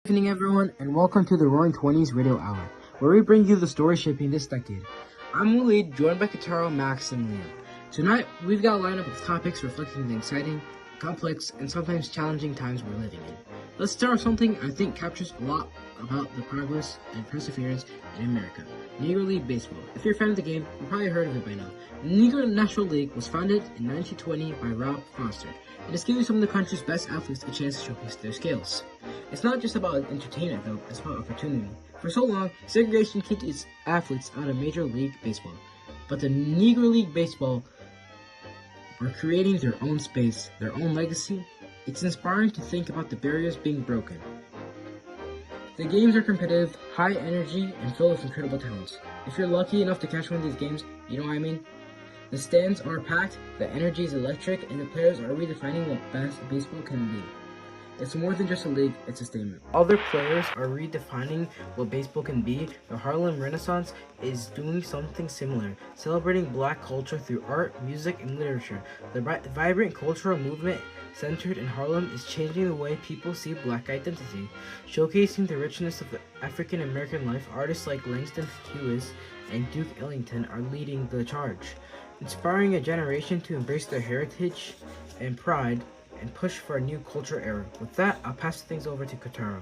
Good evening, everyone, and welcome to the Roaring 20s Radio Hour, where we bring you the story shaping this decade. I'm Waleed, joined by Kataro, Max, and Liam. Tonight, we've got a lineup of topics reflecting the exciting, complex, and sometimes challenging times we're living in. Let's start with something I think captures a lot about the progress and perseverance in America: Negro League Baseball. If you're a fan of the game, you've probably heard of it by now. The Negro National League was founded in 1920 by Rob Foster. It is giving some of the country's best athletes a chance to showcase their skills. It's not just about entertainment, though, it's about opportunity. For so long, segregation kept its athletes out of Major League Baseball. But the Negro League Baseball are creating their own space, their own legacy. It's inspiring to think about the barriers being broken. The games are competitive, high energy, and filled with incredible talents. If you're lucky enough to catch one of these games, you know what I mean? The stands are packed, the energy is electric, and the players are redefining what baseball can be. It's more than just a league, it's a statement. Other players are redefining what baseball can be. The Harlem Renaissance is doing something similar, celebrating black culture through art, music, and literature. The vibrant cultural movement centered in Harlem is changing the way people see black identity. Showcasing the richness of the African American life, artists like Langston Hughes and Duke Ellington are leading the charge, inspiring a generation to embrace their heritage and pride and push for a new culture era. With that, I'll pass things over to Kataro.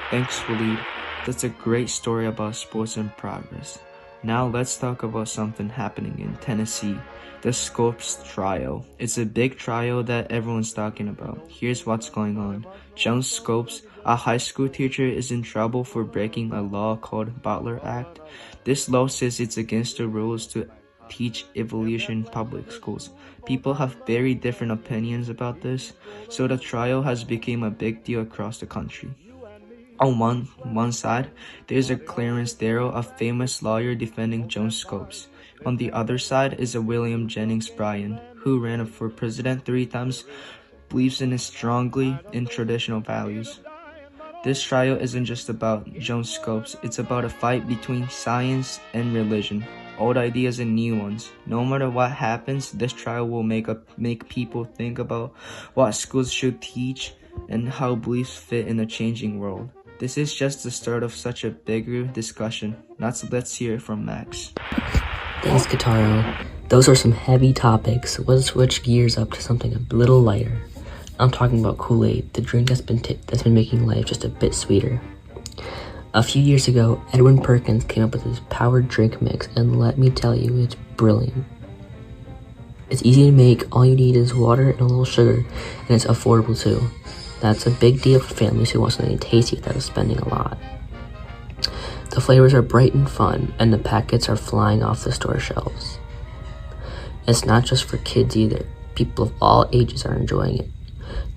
Thanks, Waleed. That's a great story about sports and progress. Now let's talk about something happening in Tennessee, the Scopes trial. It's a big trial that everyone's talking about. Here's what's going on. Joan Scopes, a high school teacher, is in trouble for breaking a law called Butler Act. This law says it's against the rules to teach evolution in public schools. People have very different opinions about this, so the trial has become a big deal across the country. On one side, there's a Clarence Darrow, a famous lawyer defending Joan Scopes. On the other side is a William Jennings Bryan, who ran for president 3 times, believes strongly in traditional values. This trial isn't just about Joan Scopes, it's about a fight between science and religion. Old ideas and new ones. No matter what happens, this trial will make people think about what schools should teach and how beliefs fit in a changing world. This is just the start of such a bigger discussion. Let's hear it from Max. Thanks, Kataro. Those are some heavy topics. Let's switch gears up to something a little lighter. I'm talking about Kool-Aid, the drink that's been making life just a bit sweeter. A few years ago, Edwin Perkins came up with this powered drink mix, and let me tell you, it's brilliant. It's easy to make, all you need is water and a little sugar, and it's affordable too. That's a big deal for families who want something tasty without spending a lot. The flavors are bright and fun, and the packets are flying off the store shelves. It's not just for kids either. People of all ages are enjoying it.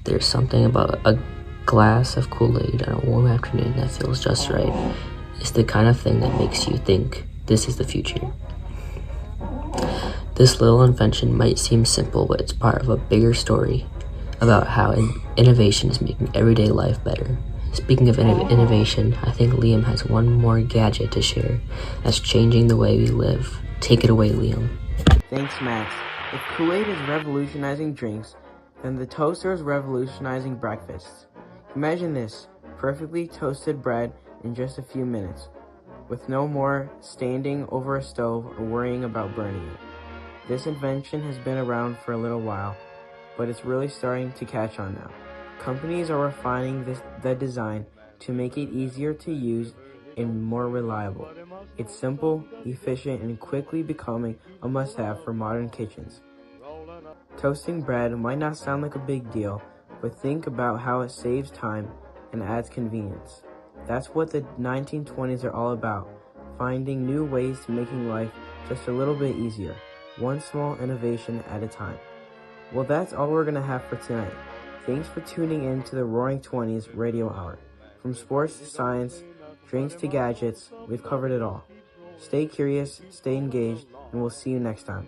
There's something about a glass of Kool-Aid on a warm afternoon that feels just right. It's the kind of thing that makes you think this is the future. This little invention might seem simple, but it's part of a bigger story about how innovation is making everyday life better. Speaking of innovation, I think Liam has one more gadget to share that's changing the way we live. Take it away, Liam. Thanks, Max. If Kool-Aid is revolutionizing drinks, then the toaster is revolutionizing breakfasts. Imagine this: perfectly toasted bread in just a few minutes, with no more standing over a stove or worrying about burning it. This invention has been around for a little while, but it's really starting to catch on now. Companies are refining the design to make it easier to use and more reliable. It's simple, efficient, and quickly becoming a must-have for modern kitchens. Toasting bread might not sound like a big deal, but think about how it saves time and adds convenience. That's what the 1920s are all about, finding new ways to making life just a little bit easier, one small innovation at a time. Well, that's all we're going to have for tonight. Thanks for tuning in to the Roaring 20s Radio Hour. From sports to science, drinks to gadgets, we've covered it all. Stay curious, stay engaged, and we'll see you next time.